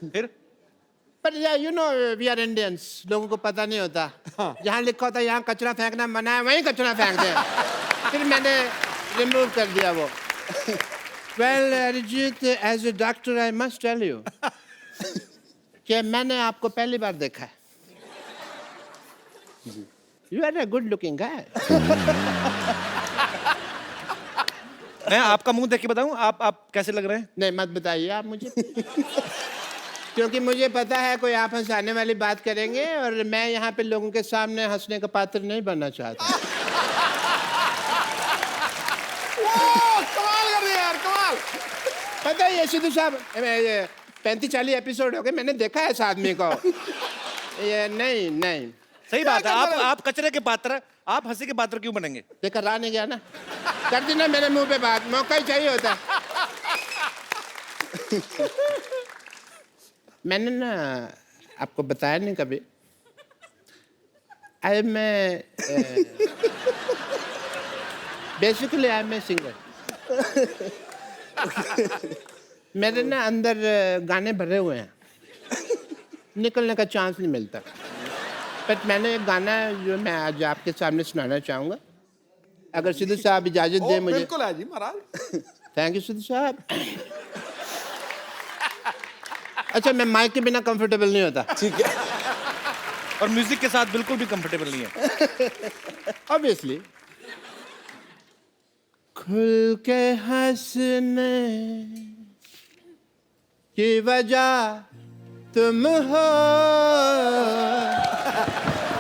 फिर पर you know we are Indians, लोगों को पता नहीं होता। जहाँ लिखा होता है यहाँ कचरा फेंकना मना है, वहीं कचरा फेंक दे। फिर मैंने रिमूव कर दिया वो। Well Arijit, as a doctor I must tell you कि मैंने आपको पहली बार देखा है। You are a good looking guy. मैं आपका मुंह देख के बताऊं आप कैसे लग रहे हैं? नहीं मत बताइए आप मुझे। क्योंकि मुझे पता है कोई आप हंसाने वाली बात करेंगे और मैं यहाँ पे लोगों के सामने हंसने का पात्र नहीं बनना चाहता। कमाल कर दिया यार, कमाल। पता है ये सिद्धू साहब, 35-40 एपिसोड हो गए, मैंने देखा है इस आदमी को। ये नहीं सही बात है। आप कचरे के पात्र, आप हंसी के पात्र क्यों बनेंगे? देखा रहा नहीं गया ना, कर दी ना मेरे मुंह पे बात, मौका ही चाहिए होता। मैंने ना आपको बताया नहीं कभी, I am basically I am a singer. मेरे ना अंदर गाने भरे हुए हैं, निकलने का चांस नहीं मिलता। बट मैंने एक गाना जो मैं आज आपके सामने सुनाना चाहूँगा, अगर सिद्धू साहब इजाज़त दें मुझे। बिल्कुल है जी महाराज। थैंक यू सिद्धू साहब। अच्छा, मैं माइक के बिना कंफर्टेबल नहीं होता। ठीक है। और म्यूजिक के साथ बिल्कुल भी कंफर्टेबल नहीं है। ऑब्वियसली। खुल के हंसने की वजह तुम हो।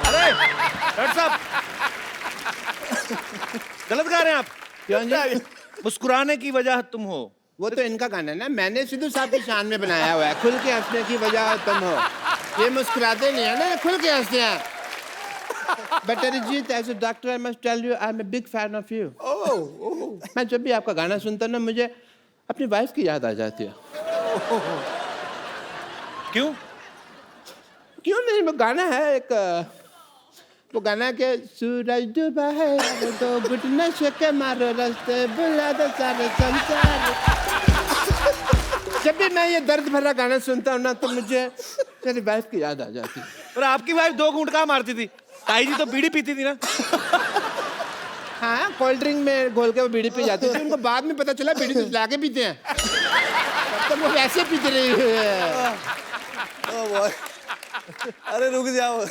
अरे डॉक्टर साहब, गलत गा रहे हैं आप। क्यों जी? मुस्कुराने की वजह तुम हो। वो तो इनका गाना है ना, मैंने सिद्धू साहब की शान में बनाया हुआ है। खुल के हंसने की वजह तुम हो। ये मुस्कुराते नहीं है ना, खुल के हंसते हैं। But Arijit, as a doctor I must tell you, I am a big fan of you. मैं जब भी आपका गाना सुनता हूँ ना, मुझे अपनी वाइफ की याद आ जाती है। क्यों? क्यों नहीं, वो गाना है एक, वो गाना के सूरज डूबा है तो घुटने से मारो रास्ते बुला दो सारे संसार। जब भी मैं ये दर्द भरा गाना सुनता हूँ ना, तो मुझे मेरी वाइफ की याद आ जाती है। और आपकी वाइफ 2 घूंट कहाँ मारती थी? ताई जी तो बीड़ी पीती थी ना। हाँ, कोल्ड ड्रिंक में घोल के वो बीड़ी पी जाती थी। उनको बाद में पता चला बीड़ी तो जला के पीते हैं, तो वो वैसे पीते रही है। अरे रुक जाओ।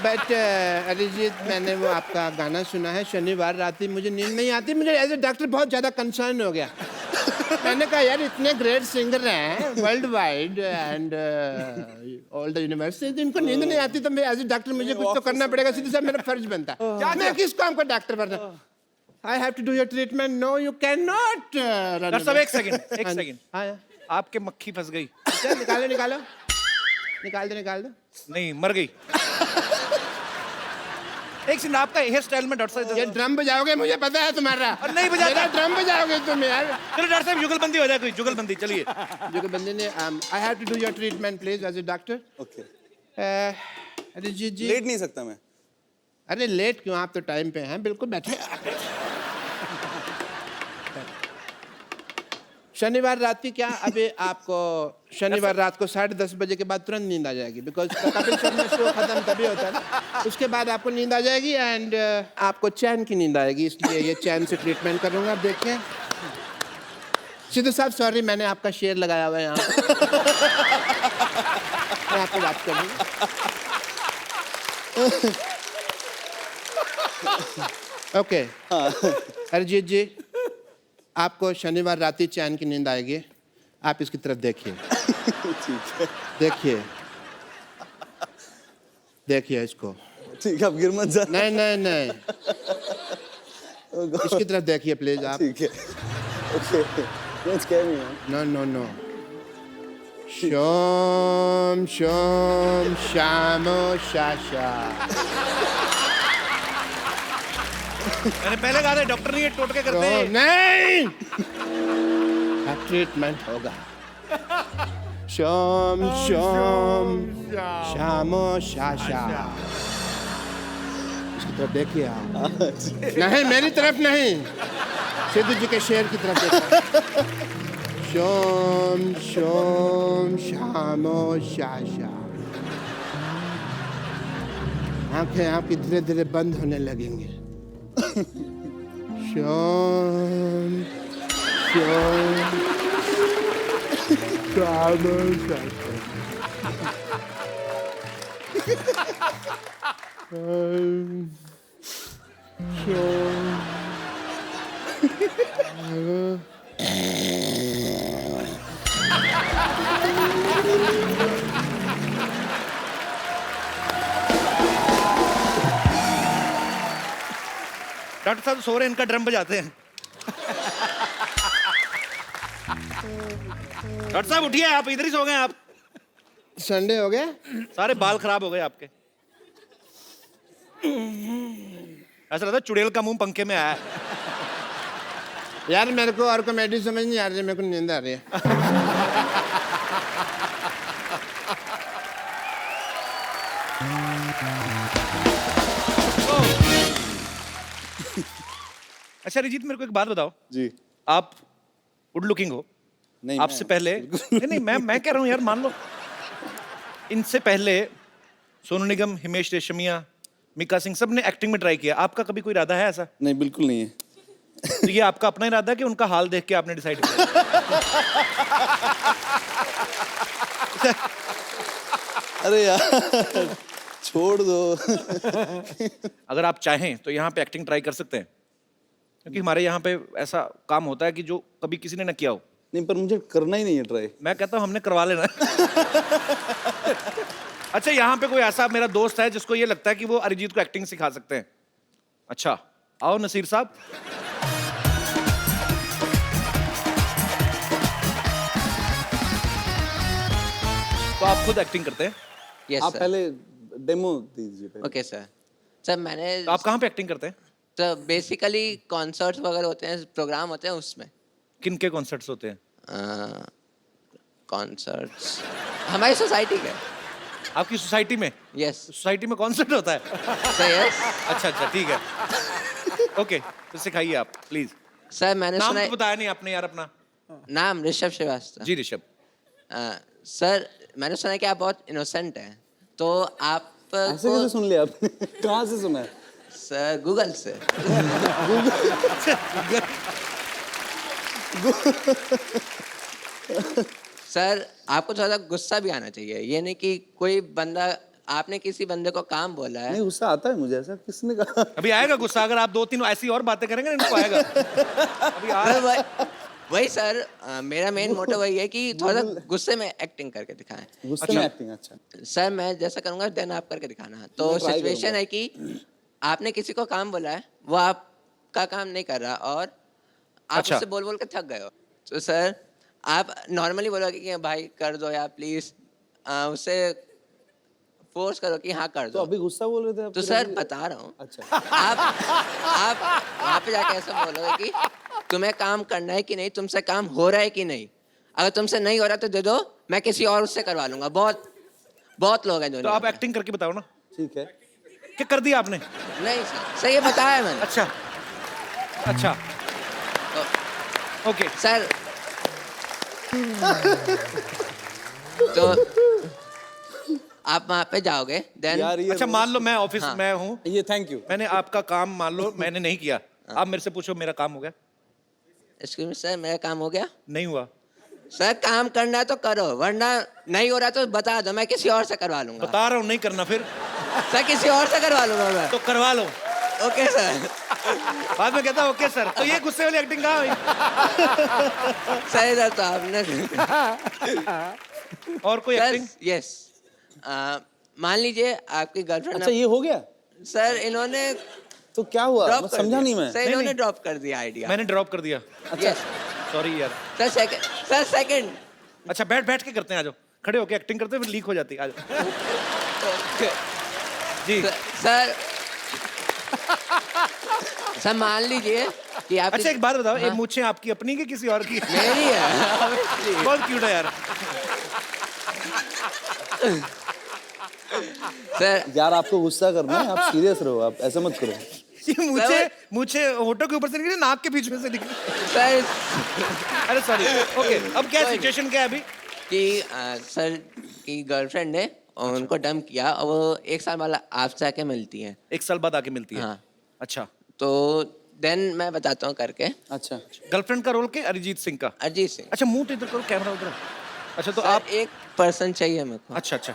बट अरिजीत, मैंने वो आपका गाना सुना है, शनिवार रात ही मुझे नींद नहीं आती। मुझे एज ए डॉक्टर बहुत ज़्यादा कंसर्न हो गया। मैंने कहा यार, इतने ग्रेट सिंगर हैं world wide and all the universities, इनको नींद नहीं आती, तो मैं एज ए डॉक्टर मुझे कुछ तो करना पड़ेगा। सीधे साहब मेरा फर्ज बनता है। मैं किस काम का डॉक्टर बनना? I have to do your treatment. No you can not. Doctor साहब एक सेकंड। हाँ, आपके मक्खी फंस गई। निकालो निकाल दो। नहीं, मर गई। एक सेकंड, आपका हेयर स्टाइल में डॉक्टर साहब। ये ड्रम बजाओगे, मुझे पता है तुम्हारा। और नहीं बजाता। मेरा ड्रम बजाओगे तुम यार। चलो डॉक्टर साहब, जुगलबंदी हो जाए, कोई जुगलबंदी। चलिए। जुगलबंदी ने, I have to do your treatment please as a doctor. Okay. Arijit ji, लेट नहीं सकता मैं। अरे लेट क्यों, आप तो टाइम पे हैं। बिल्कुल बैठे। शनिवार रात की क्या, अभी आपको शनिवार रात को 10:30 बजे के बाद तुरंत नींद आ जाएगी, बिकॉज कपिल शर्मा शो खत्म तभी होता है ना। उसके बाद आपको नींद आ जाएगी एंड आपको चैन की नींद आएगी, इसलिए ये चैन से ट्रीटमेंट करूंगा। देखिए सिद्धू साहब, सॉरी मैंने आपका शेर लगाया हुआ है यहाँ। मैं आपको बात करूँगा। ओके अरिजीत जी, आपको शनिवार रात ही चैन की नींद आएगी। आप इसकी तरफ देखिए। ठीक है। देखिए इसको। ठीक है, आप गिर मत जाना। नहीं इसकी तरफ देखिए प्लीज आप। ठीक है। Okay. Don't scare me. No शोम शोम शामो शाशा। मैंने पहले कहा था डॉक्टर नहीं है, टोटके करते हैं। नहीं, ट्रीटमेंट होगा। शोम शोम शामो शाशा। इसकी तरफ देखिए आप। नहीं, मेरी तरफ नहीं, सिद्धू जी के शेर की तरफ देखिए। शोम शोम शामो शाशा। आंखें आपकी धीरे धीरे बंद होने लगेंगी। शोम शोम शामो शाशा। डॉक्टर साहब सो रहे हैं, इनका ड्रम बजाते हैं। डॉक्टर साहब उठिए, आप इधर ही सो गए। आप संडे हो गया? सारे बाल खराब हो गए आपके। ऐसा लगता है चुड़ैल का मुंह पंखे में आया है। यार मेरे को और कॉमेडी समझ नहीं आ रही है, मेरे को नींद आ रही है। अच्छा अरिजीत, मेरे को एक बात बताओ। जी। आप गुड लुकिंग हो। नहीं, आपसे पहले नहीं, मैं कह रहा हूँ यार, मान लो इनसे पहले सोनू निगम, हिमेश रेशमिया, मिका सिंह, सब ने एक्टिंग में ट्राई किया। आपका कभी कोई इरादा है ऐसा? नहीं, बिल्कुल नहीं है। तो ये आपका अपना इरादा है कि उनका हाल देख के आपने डिसाइड किया? अरे यार छोड़ दो। अगर आप चाहें तो यहाँ पे एक्टिंग ट्राई कर सकते हैं, क्योंकि हमारे यहाँ पे ऐसा काम होता है कि जो कभी किसी ने ना किया हो। नहीं, पर मुझे करना ही नहीं है ट्राई। मैं कहता हूँ हमने करवा लेना। अच्छा, यहाँ पे कोई ऐसा मेरा दोस्त है जिसको ये लगता है कि वो अरिजीत को एक्टिंग सिखा सकते हैं। अच्छा, आओ नसीर साहब। तो आप खुद एक्टिंग करते हैं? यस आप सर। पहले डेमो दीजिए पहले। Okay sir. सर मैंने तो आप कहाँ पे एक्टिंग करते हैं? तो बेसिकली कॉन्सर्ट्स वगैरह होते हैं, प्रोग्राम होते हैं उसमें। किन के कॉन्सर्ट्स होते हैं? कॉन्सर्ट्स हमारी सोसाइटी के। आपकी सोसाइटी में? यस सोसाइटी में कॉन्सर्ट होता है? सर। यस अच्छा ठीक है। ओके, तो सिखाइए आप प्लीज। सर मैंने नाम सुना तो बताया नहीं आपने यार अपना। नाम ऋषभ श्रीवास्तव। जी ऋषभ। सर मैंने सुना है कि आप बहुत इनोसेंट हैं, तो आप ऐसे कैसे सुन लिया आपने? कहाँ से सुना है? सर गूगल से। सर आपको थोड़ा सा गुस्सा भी आना चाहिए। ये नहीं कि कोई बंदा, आपने किसी बंदे को काम बोला है। नहीं, गुस्सा आता है मुझे। ऐसा किसने कहा? अभी आएगा गुस्सा, अगर आप दो तीन ऐसी और बातें करेंगे ना, इनको आएगा। अभी आ रहा है। वही सर, मेरा मेन मोटिव वही है कि थोड़ा सा गुस्से में एक्टिंग करके दिखाएं। गुस्से में एक्टिंग? अच्छा सर मैं जैसा करूंगा देन आप करके दिखाना। तो मैं try सिचुएशन करूंगा। है कि आपने किसी को काम बोला है, वो आपका काम नहीं कर रहा और आप अच्छा। उससे बोल बोल के थक गए हो। तो सर आप नॉर्मली बोलोगे कि भाई कर दो या प्लीज, उससे फोर्स करो कि हाँ कर तो दो। अभी गुस्सा बोल रहे थे आप? तो सर बता रहा हूँ। अच्छा। आप वहाँ पे जाके ऐसा बोलोगे कि तुम्हें काम करना है कि नहीं, तुमसे काम हो रहा है कि नहीं। अगर तुमसे नहीं हो रहा तो दे दो, मैं किसी और उससे करवा लूंगा। बहुत लोग हैं तो दुनिया आप में। एक्टिंग करके बताओ ना। ठीक है। क्या कर दिया आपने? नहीं सर ये बताया मैंने। अच्छा ओके सर तो आप वहाँ पे जाओगे देन। यार ये अच्छा, मान लो मैं ऑफिस हाँ। में हूँ, ये थैंक यू। मैंने आपका काम मान लो मैंने नहीं किया, आप मेरे से पूछो मेरा काम हो गया? एक्सक्यूज मी सर, मेरा काम हो गया? नहीं हुआ। सर काम करना है तो करो, वरना नहीं हो रहा तो बता दो, मैं किसी और से करवा लूंगा। बता रहा हूँ नहीं करना, फिर सर किसी और से करवा लूंगा मैं। तो करवा लो। Okay sir. बाद में कहता ओके सर। तो ये गुस्से वाली एक्टिंग कहाँ हुई? सही सर, तो आपने और कोई एक्टिंग? यस मान लीजिए आपकी गर्लफ्रेंड। अच्छा ये हो गया? सर इन्होंने तो क्या हुआ? ड्रॉप मैं समझा नहीं मैं। सर इन्होंने ड्रॉप कर दिया आइडिया। मैंने ड्रॉप कर दिया। यस सॉरी यार। Sir second. अच्छा बैठ के करते हैं, आ जाओ। खड़े होके एक्टिंग करते फिर लीक हो जाती है। जी सर सर मान लीजिए कि आप अच्छा एक बात बताओ, ये मूछें आपकी अपनी की किसी और की? मेरी है। बहुत क्यूट है यार। सर यार आपको गुस्सा करना है, आप सीरियस रहो, आप ऐसा मत करो। ये मूछे होठों के ऊपर से निकली, नाक के बीच में से निकली। सर अरे सॉरी। ओके, अब क्या सिचुएशन क्या है अभी? कि सर की गर्लफ्रेंड ने उनको डंप किया और वो 1 साल बाद आपसे आके मिलती है। 1 साल बाद आके मिलती है? हाँ। अच्छा, तो देन मैं बताता हूँ करके। अच्छा गर्लफ्रेंड का रोल के अरिजीत सिंह का? अरिजीत सिंह। अच्छा, मुंह तो इधर करो, कैमरा उधर। अच्छा, तो सर, आप एक पर्सन चाहिए मेरे को। अच्छा अच्छा,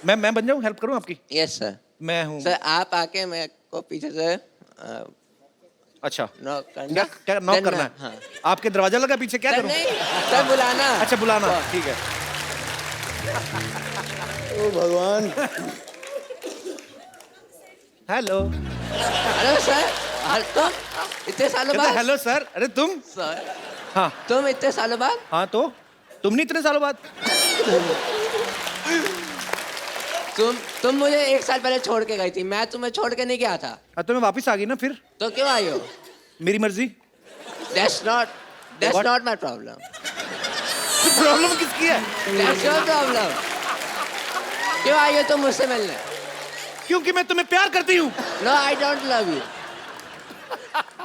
मैं बन जाऊँ, हेल्प करूँ आपकी? Yes sir. मैं हूँ सर आप आके मेरे को पीछे से अच्छा, नॉक क्या करना। क्या नॉक Then करना मैं- है? हाँ। आपके दरवाजा लगा पीछे, क्या सर करूँ? नहीं, सर बुलाना। अच्छा, बुलाना, ठीक है। ओ भगवान। हेलो। Hello sir. तो इतने सालों बाद। हेलो सर, अरे तुम? सर हाँ तुम इतने सालों बाद। हाँ, तो तुम नहीं इतने सालों बाद? तुम मुझे 1 साल पहले छोड़ के गई थी, मैं तुम्हें छोड़ के नहीं गया था। हाँ, तो मैं वापस आ गई ना फिर? तो क्यों आई हो? मेरी मर्जी। That's What? not my problem. Problem किसकी है? That's your problem. क्यों आई हो तुम मुझसे मिलने? क्योंकि मैं तुम्हें प्यार करती हूँ। No, I don't love you.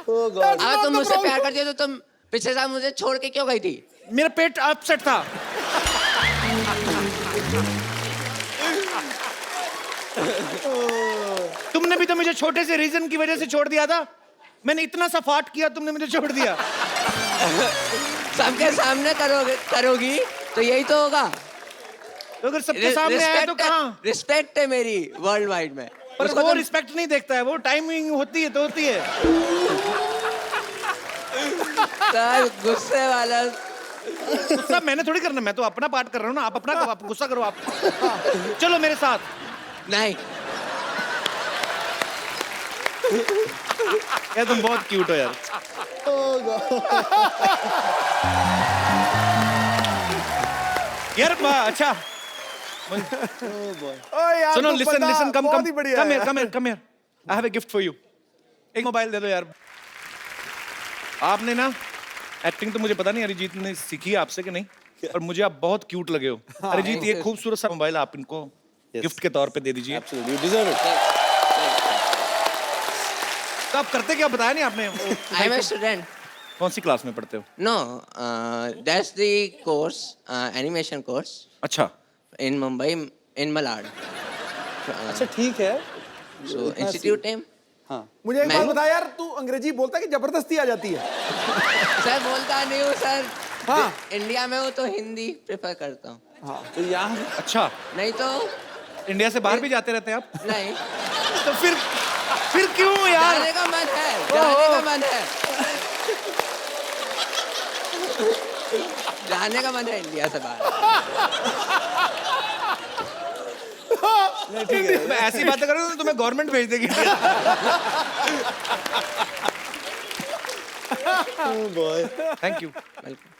Oh God. अगर तुम मुझसे प्यार करती हो तो तुम पिछले साल मुझे छोड़ के क्यों गई थी? मेरा पेट अपसेट था। तुमने भी तो मुझे छोटे से रीजन की वजह से छोड़ दिया था। मैंने इतना सा फाट किया, तुमने मुझे छोड़ दिया। सबके सामने करोगी तो यही तो होगा। तो अगर सबके सामने आया तो कहाँ? रिस्पेक्ट है मेरी वर्ल्ड वाइड में। पर उसको वो तुम- रिस्पेक्ट नहीं देखता है, वो टाइमिंग होती है तो होती है। सर गुस्से वाला। गुस्सा मैंने थोड़ी करना, मैं तो अपना पार्ट कर रहा हूँ ना। आप अपना आप गुस्सा करो आप। चलो मेरे साथ। नहीं यार तुम बहुत क्यूट हो यार। यार अच्छा ओ यार, सुनो, तुम लिसन बंदा लिसन, कम बहुत कम ही बढ़िया कम है। Here come here come here, I have a gift for you. एक मोबाइल दे दो यार। आपने ना एक्टिंग तो मुझे पता नहीं अरिजीत ने सीखी है आपसे कि नहीं, पर मुझे आप बहुत क्यूट लगे हो। अरिजीत, ये खूबसूरत सा मोबाइल आप इनको गिफ्ट के तौर पे दे दीजिए। Absolutely, you deserve it. तो आप करते क्या, बताया नहीं आपने? I am a student. कौन सी क्लास में पढ़ते हो? No that's the course, animation course अच्छा, इन मुंबई इन मलाड। अच्छा ठीक है। So institute name. हाँ। मुझे एक मैं- बात बता यार, तू अंग्रेजी बोलता है कि जबरदस्ती आ जाती है? सर बोलता नहीं हूँ सर। हाँ। इंडिया में हूँ तो हिंदी प्रेफर करता हूँ। हाँ। तो यहाँ अच्छा, नहीं तो इंडिया से बाहर भी जाते रहते हैं आप? नहीं। तो फिर क्यों यार? जाने का मन है, जाने का मन है। जाने का मन है इंडिया से बाहर। मैं ऐसी बातें करूँ तो तुम्हें गवर्नमेंट भेज देगी। बॉय। Thank you. वेलकम।